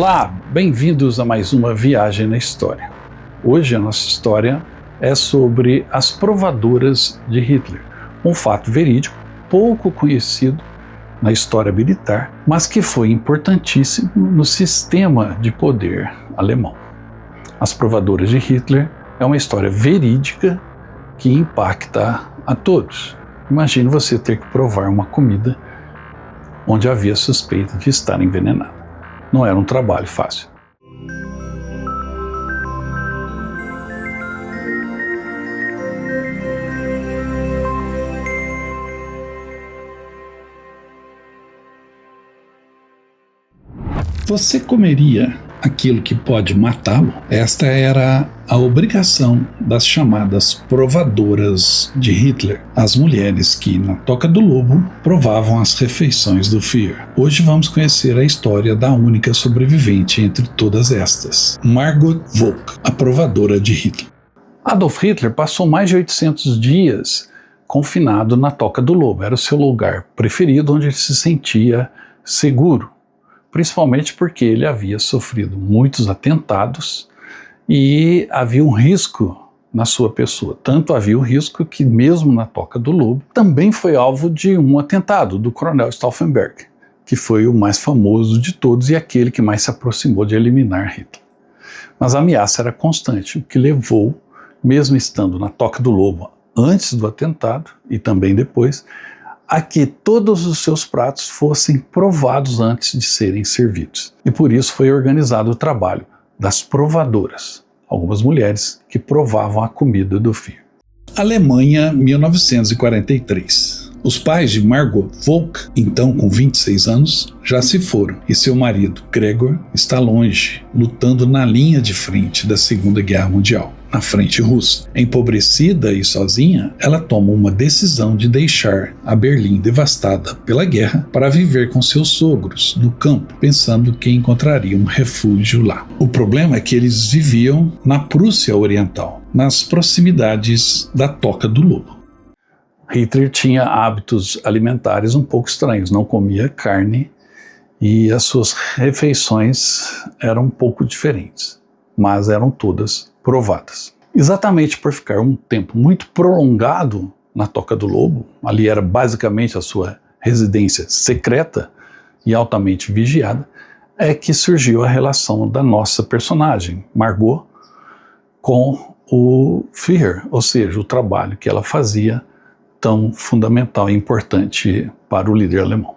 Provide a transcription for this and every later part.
Olá, bem-vindos a mais uma viagem na história. Hoje a nossa história é sobre as provadoras de Hitler, um fato verídico, pouco conhecido na história militar, mas que foi importantíssimo no sistema de poder alemão. As provadoras de Hitler é uma história verídica que impacta a todos. Imagine você ter que provar uma comida onde havia suspeita de estar envenenada. Não era um trabalho fácil. Você comeria aquilo que pode matá-lo? Esta era a obrigação das chamadas provadoras de Hitler, as mulheres que, na Toca do Lobo, provavam as refeições do Führer. Hoje vamos conhecer a história da única sobrevivente entre todas estas, Margot Volk, a provadora de Hitler. Adolf Hitler passou mais de 800 dias confinado na Toca do Lobo. Era o seu lugar preferido, onde ele se sentia seguro, principalmente porque ele havia sofrido muitos atentados e havia um risco na sua pessoa. Tanto havia o risco que, mesmo na Toca do Lobo, também foi alvo de um atentado do coronel Stauffenberg, que foi o mais famoso de todos e aquele que mais se aproximou de eliminar Hitler. Mas a ameaça era constante, o que levou, mesmo estando na Toca do Lobo antes do atentado e também depois, a que todos os seus pratos fossem provados antes de serem servidos. E por isso foi organizado o trabalho das provadoras, algumas mulheres que provavam a comida do Führer. Alemanha, 1943. Os pais de Margot Volk, então com 26 anos, já se foram, e seu marido, Gregor, está longe, lutando na linha de frente da Segunda Guerra Mundial, na frente russa. Empobrecida e sozinha, ela toma uma decisão de deixar a Berlim devastada pela guerra para viver com seus sogros no campo, pensando que encontraria um refúgio lá. O problema é que eles viviam na Prússia Oriental, nas proximidades da Toca do Lobo. Hitler tinha hábitos alimentares um pouco estranhos, não comia carne e as suas refeições eram um pouco diferentes, mas eram todas provadas. Exatamente por ficar um tempo muito prolongado na Toca do Lobo, ali era basicamente a sua residência secreta e altamente vigiada, é que surgiu a relação da nossa personagem, Margot, com o Führer, ou seja, o trabalho que ela fazia tão fundamental e importante para o líder alemão.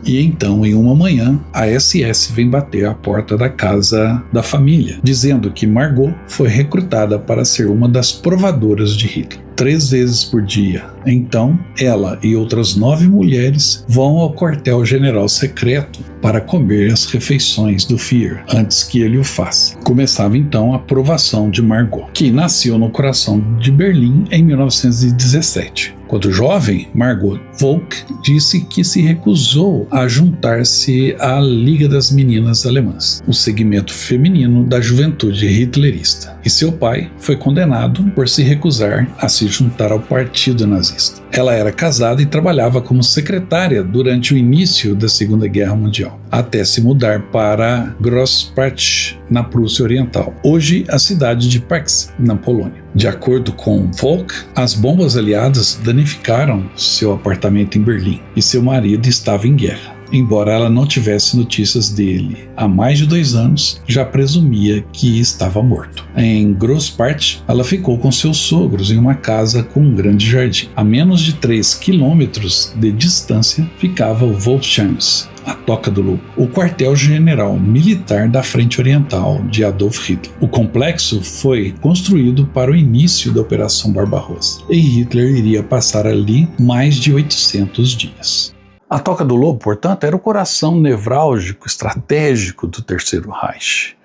E então, em uma manhã, a SS vem bater à porta da casa da família, dizendo que Margot foi recrutada para ser uma das provadoras de Hitler, 3 vezes por dia. Então, ela e outras 9 mulheres vão ao quartel-general secreto para comer as refeições do Führer, antes que ele o faça. Começava então a provação de Margot, que nasceu no coração de Berlim em 1917. Quando jovem, Margot Volk disse que se recusou a juntar-se à Liga das Meninas Alemãs, o segmento feminino da juventude hitlerista, e seu pai foi condenado por se recusar a se juntar ao partido nazista. Ela era casada e trabalhava como secretária durante o início da Segunda Guerra Mundial, até se mudar para Grossparch, na Prússia Oriental, hoje a cidade de Pax, na Polônia. De acordo com Volk, as bombas aliadas danificaram seu apartamento em Berlim e seu marido estava em guerra. Embora ela não tivesse notícias dele há mais de 2 anos, já presumia que estava morto. Em Grossparch, ela ficou com seus sogros em uma casa com um grande jardim. A menos de 3 quilômetros de distância ficava o Wolfschanz, a Toca do Lobo, o quartel-general militar da Frente Oriental de Adolf Hitler. O complexo foi construído para o início da Operação Barbarossa, e Hitler iria passar ali mais de 800 dias. A Toca do Lobo, portanto, era o coração nevrálgico, estratégico do Terceiro Reich.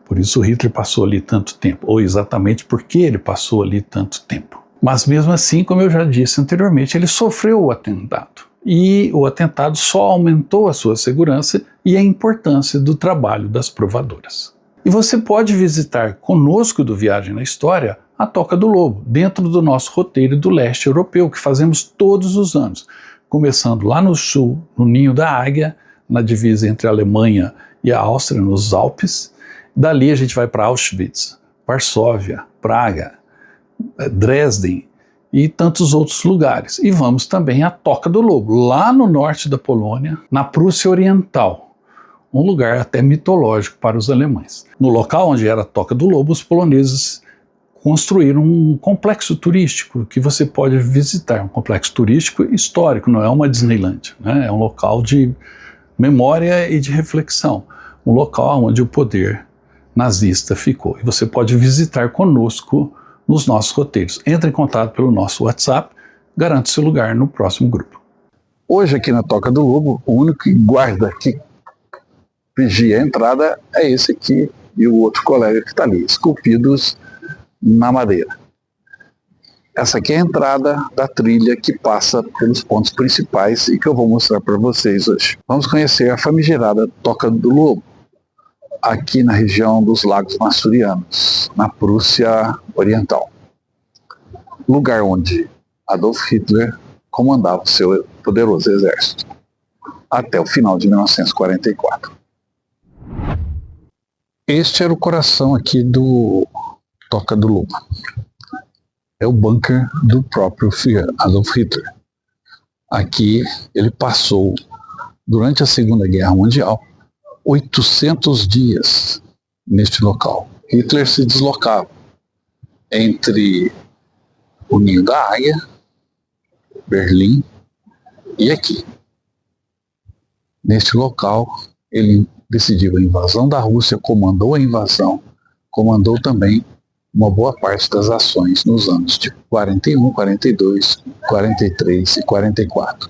Por isso Hitler passou ali tanto tempo, ou exatamente porque ele passou ali tanto tempo. Mas mesmo assim, como eu já disse anteriormente, ele sofreu o atentado. E o atentado só aumentou a sua segurança e a importância do trabalho das provadoras. E você pode visitar conosco do Viagem na História a Toca do Lobo, dentro do nosso roteiro do leste europeu, que fazemos todos os anos, começando lá no sul, no Ninho da Águia, na divisa entre a Alemanha e a Áustria nos Alpes. Dali a gente vai para Auschwitz, Varsóvia, Praga, Dresden e tantos outros lugares. E vamos também à Toca do Lobo, lá no norte da Polônia, na Prússia Oriental, um lugar até mitológico para os alemães. No local onde era a Toca do Lobo, os poloneses construíram um complexo turístico que você pode visitar, um complexo turístico histórico, não é uma Disneylandia, né? É um local de memória e de reflexão, um local onde o poder nazista ficou. E você pode visitar conosco nos nossos roteiros. Entre em contato pelo nosso WhatsApp, garante seu lugar no próximo grupo. Hoje aqui na Toca do Lobo, o único guarda que vigia a entrada é esse aqui e o outro colega que está ali, esculpidos na madeira. Essa aqui é a entrada da trilha que passa pelos pontos principais e que eu vou mostrar para vocês hoje. Vamos conhecer a famigerada Toca do Lobo, aqui na região dos Lagos Masurianos, na Prússia Oriental. Lugar onde Adolf Hitler comandava o seu poderoso exército, até o final de 1944. Este era o coração aqui do Toca do Lobo. É o bunker do próprio Adolf Hitler. Aqui ele passou, durante a Segunda Guerra Mundial, 800 dias neste local. Hitler se deslocava entre o Ninho da Águia, Berlim e aqui. Neste local, ele decidiu a invasão da Rússia, comandou a invasão, comandou também uma boa parte das ações nos anos de 41, 42, 43 e 44.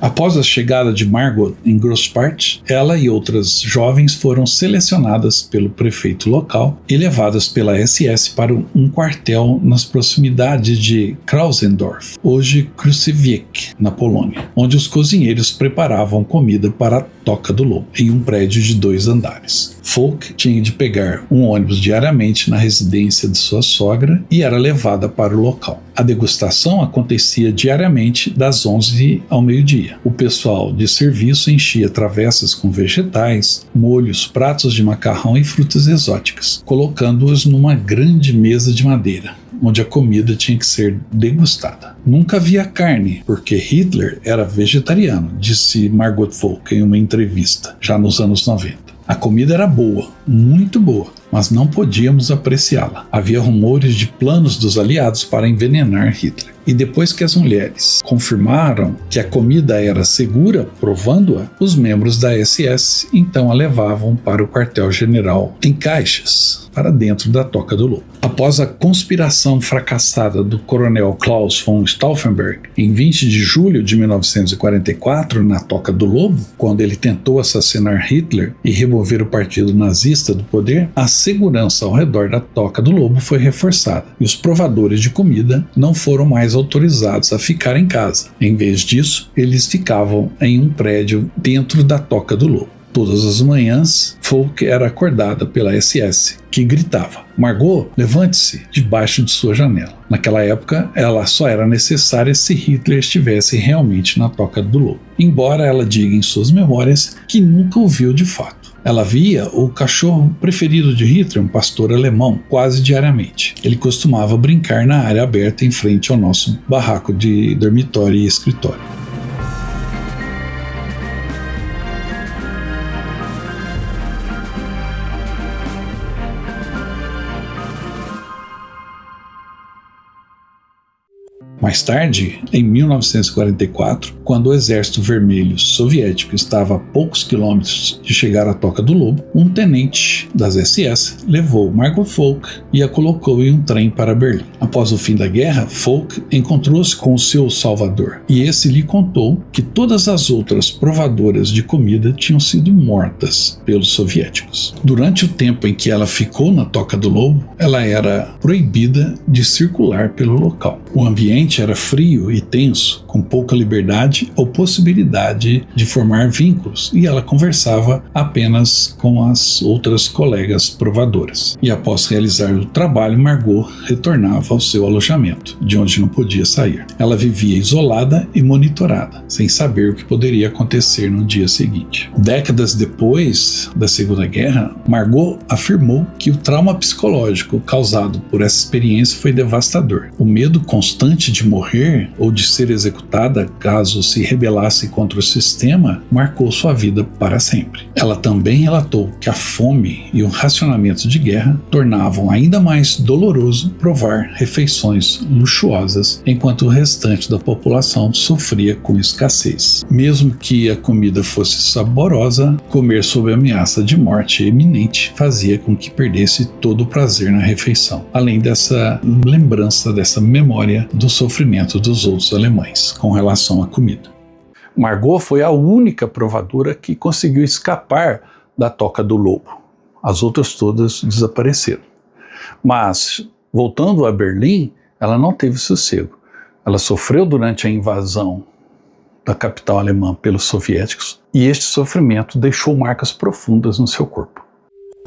Após a chegada de Margot em Grosspark, ela e outras jovens foram selecionadas pelo prefeito local e levadas pela SS para um quartel nas proximidades de Krausendorf, hoje Kruszwiec, na Polônia, onde os cozinheiros preparavam comida para a Toca do Lobo, em um prédio de 2 andares. Folk tinha de pegar um ônibus diariamente na residência de sua sogra e era levada para o local. A degustação acontecia diariamente das 11 ao meio-dia. O pessoal de serviço enchia travessas com vegetais, molhos, pratos de macarrão e frutas exóticas, colocando-os numa grande mesa de madeira, onde a comida tinha que ser degustada. Nunca havia carne, porque Hitler era vegetariano, disse Margot Folk em uma entrevista, já nos anos 90. A comida era boa, muito boa, mas não podíamos apreciá-la. Havia rumores de planos dos aliados para envenenar Hitler. E depois que as mulheres confirmaram que a comida era segura, provando-a, os membros da SS então a levavam para o quartel-general em caixas, para dentro da Toca do Lobo. Após a conspiração fracassada do coronel Klaus von Stauffenberg, em 20 de julho de 1944, na Toca do Lobo, quando ele tentou assassinar Hitler e remover o partido nazista do poder, a segurança ao redor da Toca do Lobo foi reforçada e os provadores de comida não foram mais autorizados a ficar em casa. Em vez disso, eles ficavam em um prédio dentro da Toca do Lobo. Todas as manhãs, Folk era acordada pela SS, que gritava: Margot, levante-se, debaixo de sua janela. Naquela época, ela só era necessária se Hitler estivesse realmente na Toca do Lobo, embora ela diga em suas memórias que nunca o viu de fato. Ela via o cachorro preferido de Hitler, um pastor alemão, quase diariamente. Ele costumava brincar na área aberta em frente ao nosso barraco de dormitório e escritório. Mais tarde, em 1944, quando o Exército Vermelho Soviético estava a poucos quilômetros de chegar à Toca do Lobo, um tenente das SS levou Margot Folk e a colocou em um trem para Berlim. Após o fim da guerra, Folk encontrou-se com o seu salvador, e esse lhe contou que todas as outras provadoras de comida tinham sido mortas pelos soviéticos. Durante o tempo em que ela ficou na Toca do Lobo, ela era proibida de circular pelo local. O ambiente era frio e tenso, com pouca liberdade ou possibilidade de formar vínculos, e ela conversava apenas com as outras colegas provadoras. E após realizar o trabalho, Margot retornava ao seu alojamento, de onde não podia sair. Ela vivia isolada e monitorada, sem saber o que poderia acontecer no dia seguinte. Décadas depois da Segunda Guerra, Margot afirmou que o trauma psicológico causado por essa experiência foi devastador. O medo constante de morrer ou de ser executada caso se rebelasse contra o sistema marcou sua vida para sempre. Ela também relatou que a fome e o racionamento de guerra tornavam ainda mais doloroso provar refeições luxuosas enquanto o restante da população sofria com escassez. Mesmo que a comida fosse saborosa, comer sob ameaça de morte iminente fazia com que perdesse todo o prazer na refeição, além dessa lembrança, dessa memória do sofrimento dos outros alemães com relação à comida. Margot foi a única provadora que conseguiu escapar da Toca do Lobo. As outras todas desapareceram. Mas, voltando a Berlim, ela não teve sossego. Ela sofreu durante a invasão da capital alemã pelos soviéticos, e este sofrimento deixou marcas profundas no seu corpo.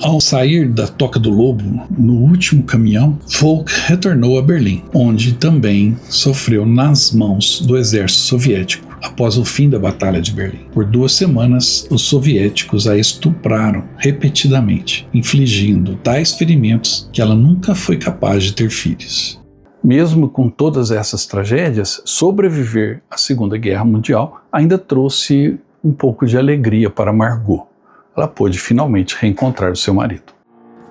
Ao sair da Toca do Lobo, no último caminhão, Volk retornou a Berlim, onde também sofreu nas mãos do exército soviético após o fim da Batalha de Berlim. Por 2 semanas, os soviéticos a estupraram repetidamente, infligindo tais ferimentos que ela nunca foi capaz de ter filhos. Mesmo com todas essas tragédias, sobreviver à Segunda Guerra Mundial ainda trouxe um pouco de alegria para Margot. Ela pôde finalmente reencontrar o seu marido.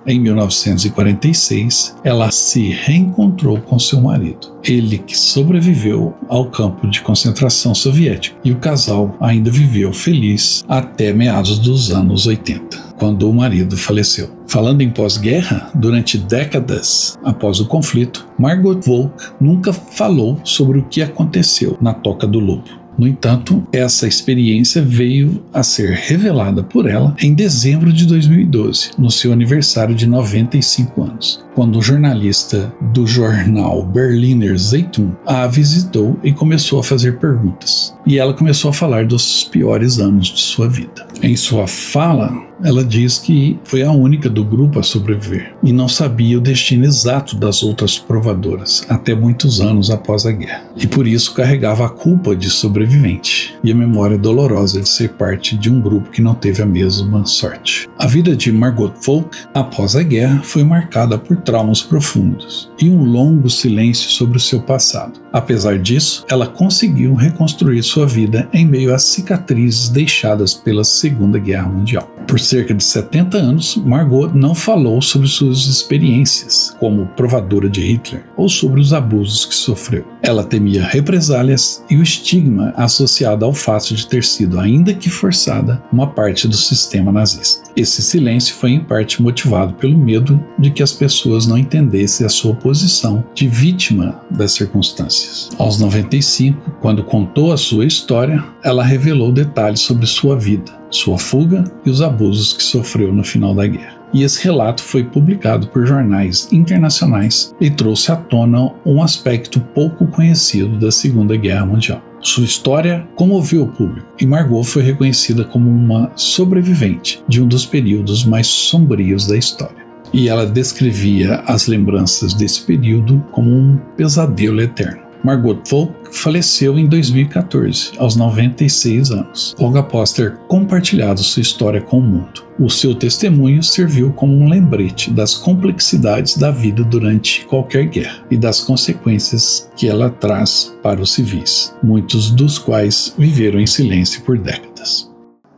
Em 1946, ela se reencontrou com seu marido, ele que sobreviveu ao campo de concentração soviético, e o casal ainda viveu feliz até meados dos anos 80, quando o marido faleceu. Falando em pós-guerra, durante décadas após o conflito, Margot Volk nunca falou sobre o que aconteceu na Toca do Lobo. No entanto, essa experiência veio a ser revelada por ela em dezembro de 2012, no seu aniversário de 95 anos, quando o jornalista do jornal Berliner Zeitung a visitou e começou a fazer perguntas. E ela começou a falar dos piores anos de sua vida. Em sua fala, ela diz que foi a única do grupo a sobreviver e não sabia o destino exato das outras provadoras até muitos anos após a guerra, e por isso carregava a culpa de sobrevivente e a memória dolorosa de ser parte de um grupo que não teve a mesma sorte. A vida de Margot Volk após a guerra foi marcada por traumas profundos e um longo silêncio sobre o seu passado. Apesar disso, ela conseguiu reconstruir sua vida em meio às cicatrizes deixadas pela Segunda Guerra Mundial. Por cerca de 70 anos, Margot não falou sobre suas experiências como provadora de Hitler ou sobre os abusos que sofreu. Ela temia represálias e o estigma associado ao fato de ter sido, ainda que forçada, uma parte do sistema nazista. Esse silêncio foi em parte motivado pelo medo de que as pessoas não entendessem a sua posição de vítima das circunstâncias. Aos 95, quando contou a sua história, ela revelou detalhes sobre sua vida, sua fuga e os abusos que sofreu no final da guerra. E esse relato foi publicado por jornais internacionais e trouxe à tona um aspecto pouco conhecido da Segunda Guerra Mundial. Sua história comoveu o público e Margot foi reconhecida como uma sobrevivente de um dos períodos mais sombrios da história. E ela descrevia as lembranças desse período como um pesadelo eterno. Margot Volk faleceu em 2014, aos 96 anos, logo após ter compartilhado sua história com o mundo. O seu testemunho serviu como um lembrete das complexidades da vida durante qualquer guerra e das consequências que ela traz para os civis, muitos dos quais viveram em silêncio por décadas.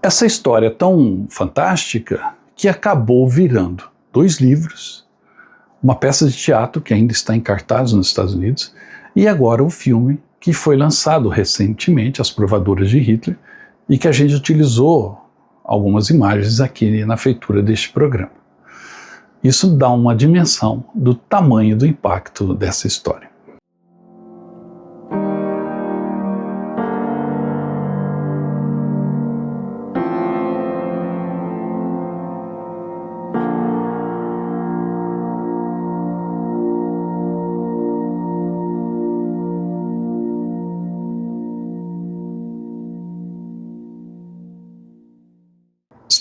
Essa história é tão fantástica que acabou virando 2 livros, uma peça de teatro que ainda está em cartaz nos Estados Unidos, e agora o filme que foi lançado recentemente, As Provadoras de Hitler, e que a gente utilizou algumas imagens aqui na feitura deste programa. Isso dá uma dimensão do tamanho do impacto dessa história.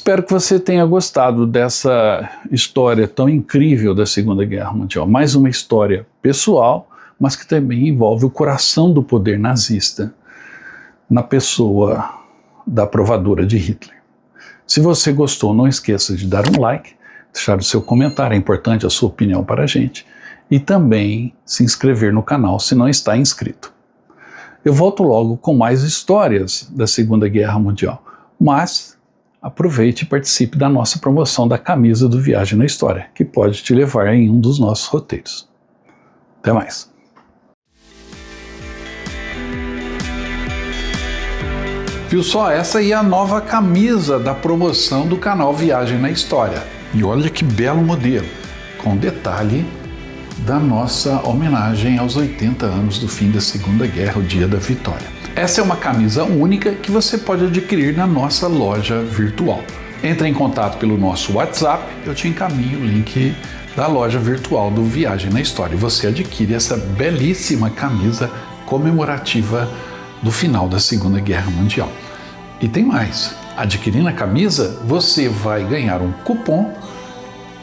Espero que você tenha gostado dessa história tão incrível da Segunda Guerra Mundial. Mais uma história pessoal, mas que também envolve o coração do poder nazista na pessoa da provadora de Hitler. Se você gostou, não esqueça de dar um like, deixar o seu comentário, é importante a sua opinião para a gente, e também se inscrever no canal se não está inscrito. Eu volto logo com mais histórias da Segunda Guerra Mundial, mas aproveite e participe da nossa promoção da camisa do Viagem na História, que pode te levar em um dos nossos roteiros. Até mais! Viu só? Essa aí é a nova camisa da promoção do canal Viagem na História. E olha que belo modelo, com detalhe da nossa homenagem aos 80 anos do fim da Segunda Guerra, o Dia da Vitória. Essa é uma camisa única que você pode adquirir na nossa loja virtual. Entre em contato pelo nosso WhatsApp, eu te encaminho o link da loja virtual do Viagem na História. Você adquire essa belíssima camisa comemorativa do final da Segunda Guerra Mundial. E tem mais, adquirindo a camisa, você vai ganhar um cupom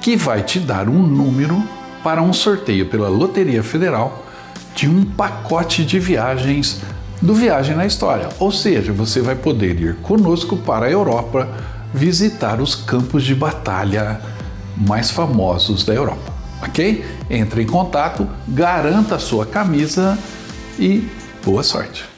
que vai te dar um número para um sorteio pela Loteria Federal de um pacote de viagens do Viagem na História. Ou seja, você vai poder ir conosco para a Europa visitar os campos de batalha mais famosos da Europa, ok? Entre em contato, garanta a sua camisa e boa sorte!